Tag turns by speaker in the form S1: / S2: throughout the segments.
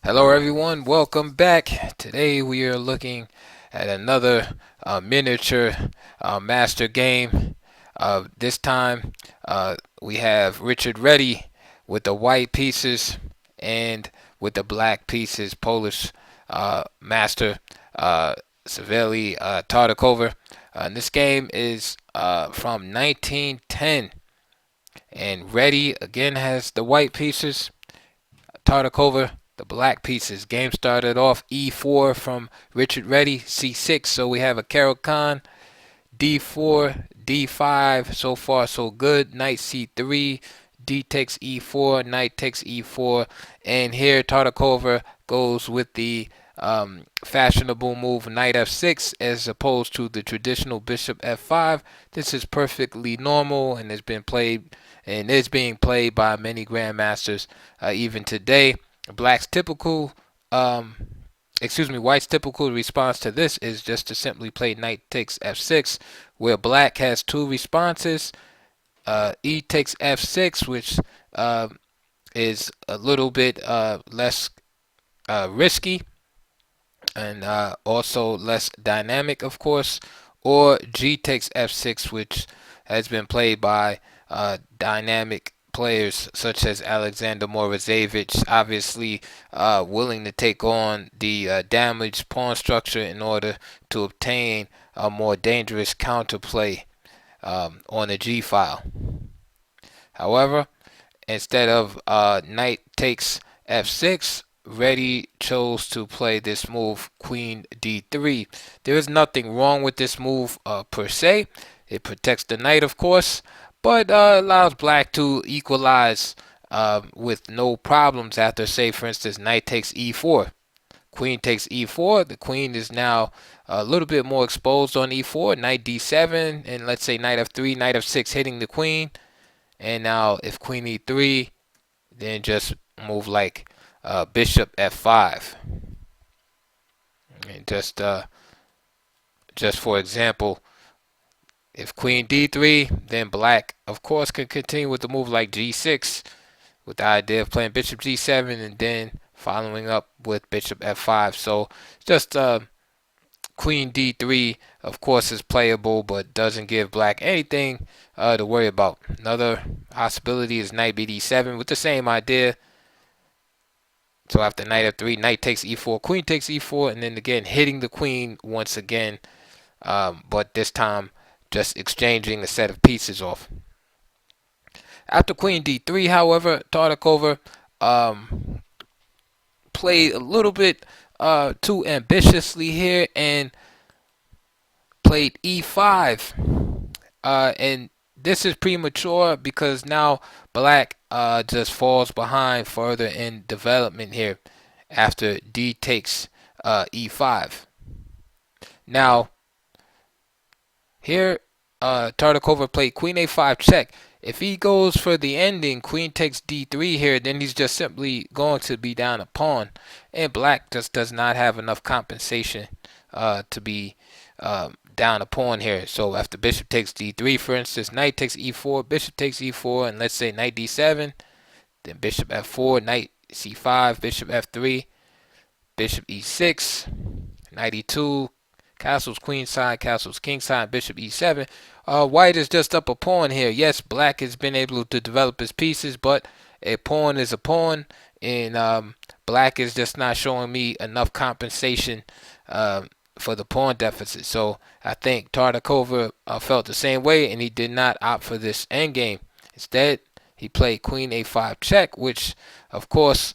S1: Hello everyone, welcome back. Today we are looking at another miniature master game. This time we have Richard Reti with the white pieces and with the black pieces, Polish master Savielly Tartakower. And this game is from 1910, and Reti again has the white pieces, Tartakower, the black pieces. Game started off e4 from Richard Reti, c6. So we have a Carol Khan, d4, d5. So far, so good. Knight c3, d takes e4, knight takes e4. And here Tartakower goes with the fashionable move knight f6 as opposed to the traditional bishop f5. This is perfectly normal and has been played and is being played by many grandmasters even today. Black's typical um, White's typical response to this is just to simply play knight takes f6, where black has two responses. E takes f6, which is a little bit less risky and also less dynamic, of course, or G takes f6, which has been played by dynamic players such as Alexander Morozevich, obviously willing to take on the damaged pawn structure in order to obtain a more dangerous counterplay on the G file. However, instead of knight takes f6, Reti chose to play this move queen d3. There is nothing wrong with this move per se. It protects the knight, of course, but allows black to equalize with no problems after, say, for instance, knight takes e4. Queen takes e4. The queen is now a little bit more exposed on e4. Knight d7, and let's say knight f3, knight f6 hitting the queen. And now if queen e3, then just move like bishop f5. And just for example, if queen d3, then black, of course, can continue with the move like g6 with the idea of playing bishop g7 and then following up with bishop f5. So just queen d3, of course, is playable, but doesn't give black anything to worry about. Another possibility is knight bd7 with the same idea. So after knight f3, knight takes e4, queen takes e4, and then again hitting the queen once again, but this time just exchanging a set of pieces off. After queen d3, however, Tartakower played a little bit too ambitiously here and played e5. And this is premature because now black just falls behind further in development here after d takes e5. Now, here Tartakower played queen a5 check. If he goes for the ending, queen takes d3 here, then he's just simply going to be down a pawn. And black just does not have enough compensation to be down a pawn here. So after bishop takes d3, for instance, knight takes e4, bishop takes e4, and let's say knight d7, then bishop f4, knight c5, bishop f3, bishop e6, knight e2, castles queenside, castles kingside, bishop e7. White is just up a pawn here. Yes, black has been able to develop his pieces, but a pawn is a pawn, and black is just not showing me enough compensation for the pawn deficit. So I think Tartakower felt the same way, and he did not opt for this endgame. Instead, he played queen a5 check, which, of course,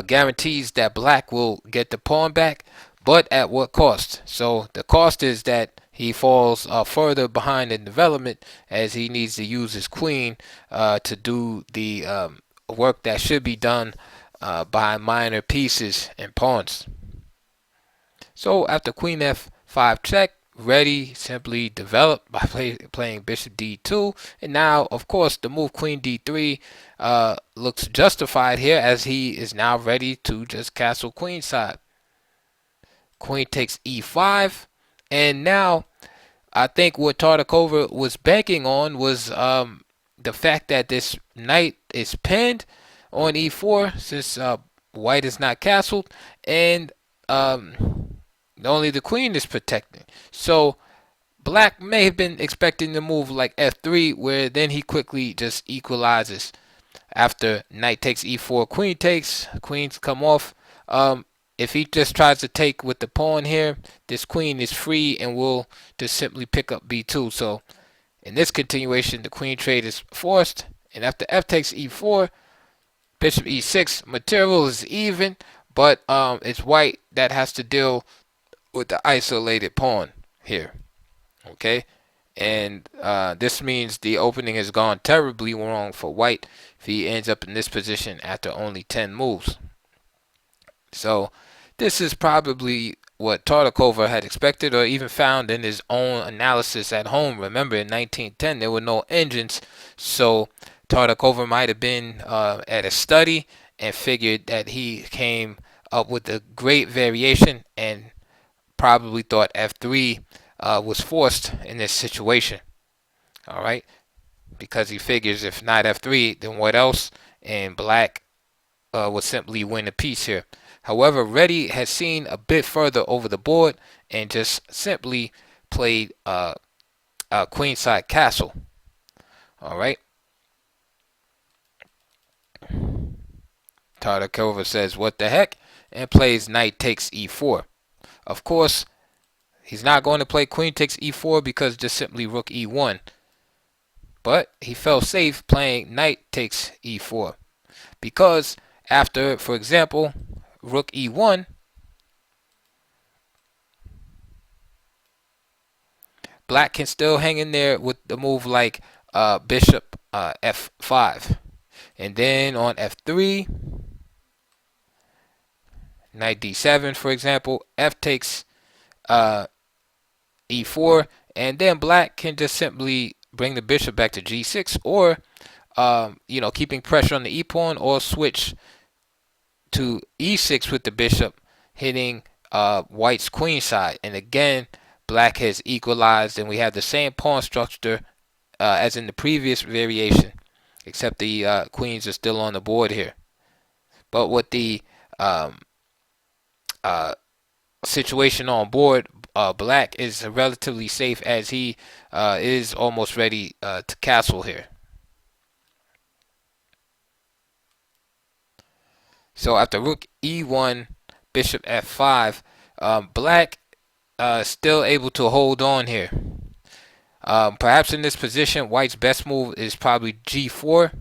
S1: guarantees that black will get the pawn back, but at what cost? So the cost is that he falls further behind in development as he needs to use his queen to do the work that should be done by minor pieces and pawns. So after queen f5 check, Reti simply developed by playing bishop d2, and now, of course, the move queen d3 looks justified here as he is now ready to just castle queenside. Queen takes e5, and now I think what Tartakower was banking on was the fact that this knight is pinned, on e4 since white is not castled, and only the queen is protecting. So black may have been expecting to move like f3, where then he quickly just equalizes after knight takes e4, queen takes, queens come off. If he just tries to take with the pawn here, this queen is free and will just simply pick up b2. So in this continuation, the queen trade is forced, and after f takes e4, bishop e6, material is even, but it's white that has to deal with the isolated pawn here. Okay, and this means the opening has gone terribly wrong for white if he ends up in this position after only 10 moves. So this is probably what Tartakower had expected or even found in his own analysis at home. Remember, in 1910 there were no engines, so Tartakower might have been at a study and figured that he came up with a great variation and probably thought f3 was forced in this situation. All right, because he figures if not f3, then what else? And black would simply win a piece here. However, Reti has seen a bit further over the board and just simply played a queenside castle. All right. Tartakower says, "What the heck?" and plays knight takes e4. Of course, he's not going to play queen takes e4 because just simply rook e1. But he felt safe playing knight takes e4 because after, for example, rook e1, black can still hang in there with the move like bishop f5. And then on f3, knight d7, for example, f takes e4, and then black can just simply bring the bishop back to g6, or keeping pressure on the e pawn, or switch to e6 with the bishop, hitting white's queen side. And again, black has equalized, and we have the same pawn structure as in the previous variation, except the queens are still on the board here. But with the situation on board, black is relatively safe as he is almost ready to castle here. So after rook e1, bishop f5, black still able to hold on here. Perhaps in this position, white's best move is probably g4,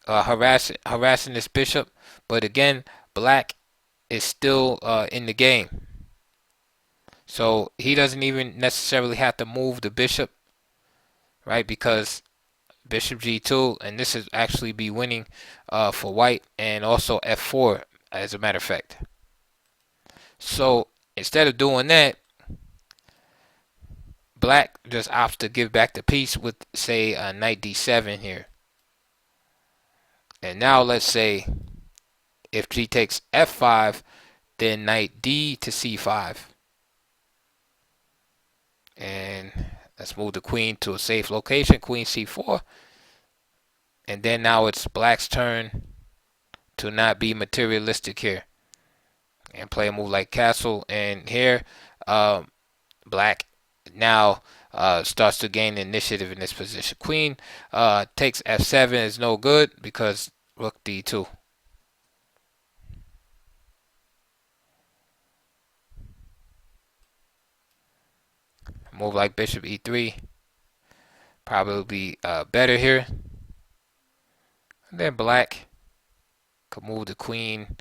S1: harassing this bishop. But again, black is still in the game. So he doesn't even necessarily have to move the bishop, right? Because bishop g2, and this is actually be winning for white, and also f4 as a matter of fact. So instead of doing that, black just opts to give back the piece with, say, knight d7 here. And now let's say if g takes f5, then knight d to c5. And let's move the queen to a safe location, queen c4. And then now it's black's turn to not be materialistic here and play a move like castle. And here, black now starts to gain initiative in this position. Queen takes f7 is no good because rook d2. Move like bishop e3 probably better here. And then black could move the queen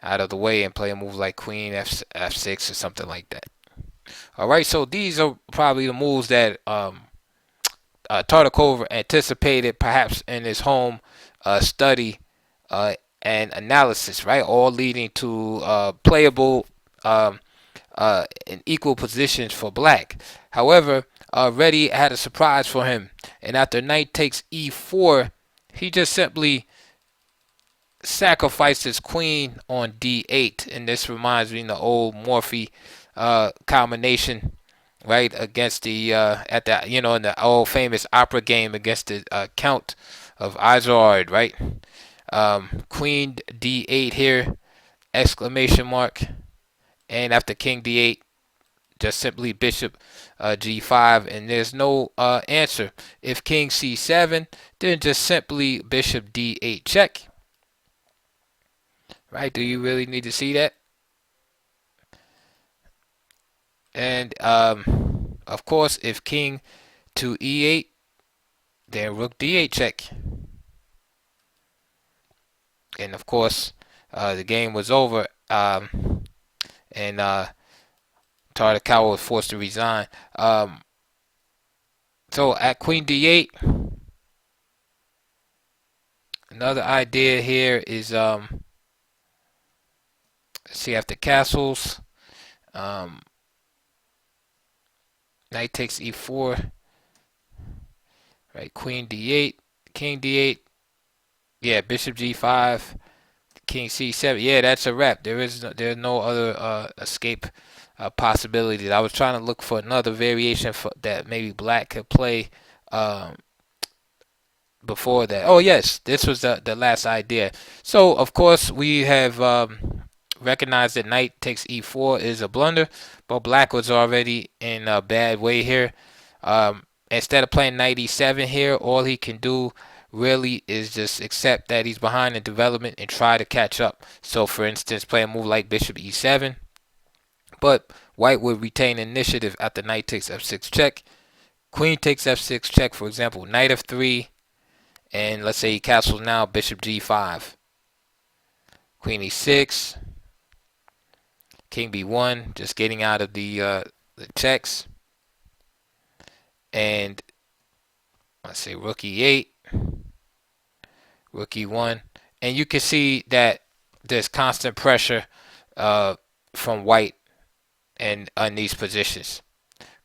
S1: out of the way and play a move like queen f6 or something like that. All right, so these are probably the moves that Tartakower anticipated, perhaps in his home study and analysis, right? All leading to playable in equal positions for black. However, Reti had a surprise for him, and after knight takes e4, he just simply sacrificed his queen on d8, and this reminds me of the old Morphy combination, right, against the at the in the old famous opera game against the Count of Isard, right? Queen D8 here, exclamation mark, and after King D8, just simply Bishop G5, and there's no answer. If King C7, then just simply Bishop D8 check. Right? Do you really need to see that? And of course, if King to E8, then Rook D8 check. And of course, the game was over, and Tartakower was forced to resign. So at Queen D8, another idea here is let's see, after castles, um, knight takes E4, right? Queen D8, King D8, yeah, Bishop G5, King C7. Yeah, that's a wrap. There's no other escape possibilities. I was trying to look for another variation that maybe Black could play um, before that. Oh yes, this was the last idea. So of course we have recognized that knight takes e4 is a blunder, but Black was already in a bad way here. Instead of playing knight e7 here, all he can do really is just accept that he's behind in development and try to catch up. So for instance, play a move like bishop e7, but White would retain initiative after knight takes f6 check. Queen takes f6 check, for example, knight f3, and let's say he castles now, bishop g5, queen e6, king b1, just getting out of the checks, and let's say rook e8, rook e1, and you can see that there's constant pressure from White and on these positions.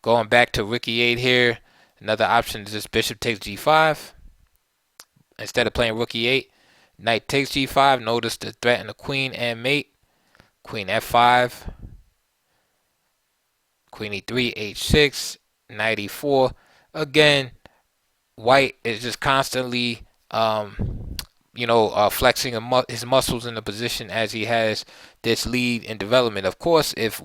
S1: Going back to rook e8 here, another option is just bishop takes g5. Instead of playing rook e8, knight takes g5. Notice the threat in the queen and mate. Queen f5, queen e3, h6, knight e4. Again, White is just constantly, flexing his muscles in the position as he has this lead in development. Of course, if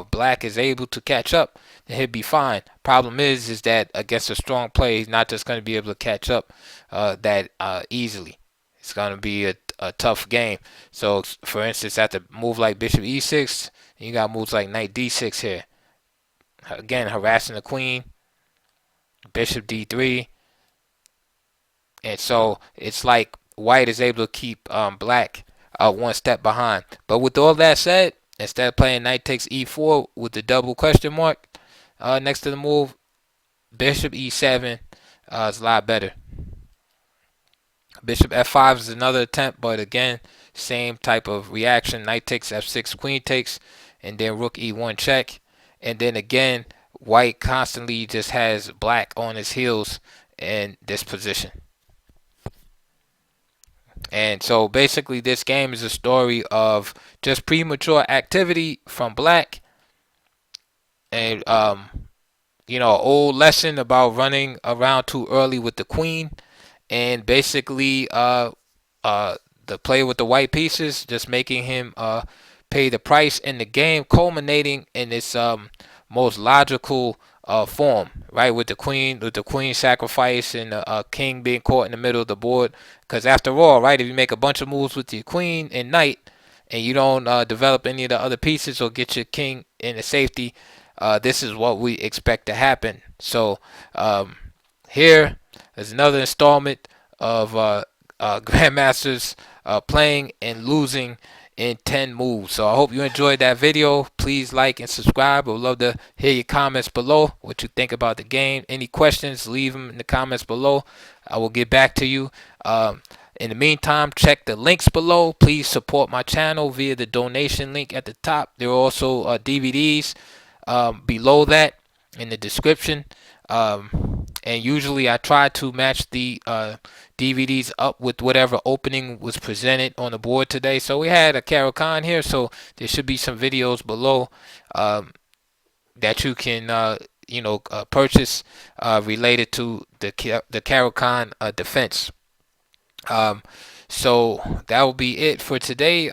S1: Black is able to catch up, then he'll be fine. Problem is that against a strong player, he's not just going to be able to catch up that easily. It's going to be a tough game. So, for instance, at the move like bishop e6, you got moves like knight d6 here. Again, harassing the queen, bishop d3. And so it's like White is able to keep Black one step behind. But with all that said, instead of playing knight takes e4 with the double question mark next to the move, bishop e7 is a lot better. Bishop f5 is another attempt, but again, same type of reaction. Knight takes f6, queen takes, and then rook e1 check. And then again, White constantly just has Black on his heels in this position. And so basically this game is a story of just premature activity from Black, and old lesson about running around too early with the queen, and basically the play with the white pieces just making him pay the price in the game, culminating in its most logical form, right? With the queen sacrifice and the king being caught in the middle of the board. Because after all, right, if you make a bunch of moves with your queen and knight, and you don't develop any of the other pieces or get your king into safety, this is what we expect to happen. So here is another installment of Grandmasters playing and losing in 10 moves. So I hope you enjoyed that video. Please like and subscribe. I would love to hear your comments below, what you think about the game. Any questions, leave them in the comments below. I will get back to you. In the meantime, check the links below. Please support my channel via the donation link at the top. There are also DVDs below that in the description. And usually I try to match the DVDs up with whatever opening was presented on the board today. So we had a Caro-Kann here, so there should be some videos below that you can purchase related to the Caro-Kann defense. So that will be it for today.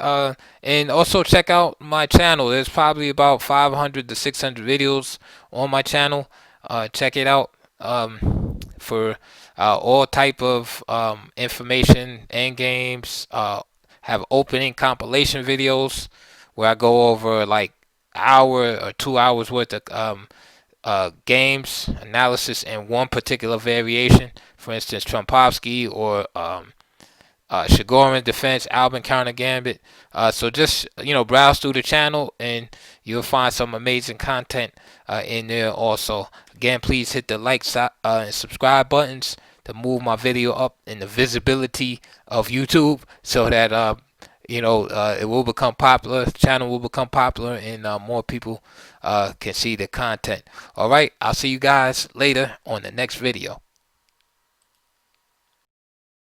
S1: And also check out my channel. There's probably about 500 to 600 videos on my channel. Check it out for all type of information and games. Have opening compilation videos where I go over like hour or 2 hours worth of games analysis in one particular variation. For instance, Trumpovsky or Shigoran Defense, Albin Counter Gambit. So just browse through the channel and you'll find some amazing content in there. Also, again, please hit the like and subscribe buttons to move my video up in the visibility of YouTube, so that it will become popular. The channel will become popular, and more people can see the content. All right, I'll see you guys later on the next video.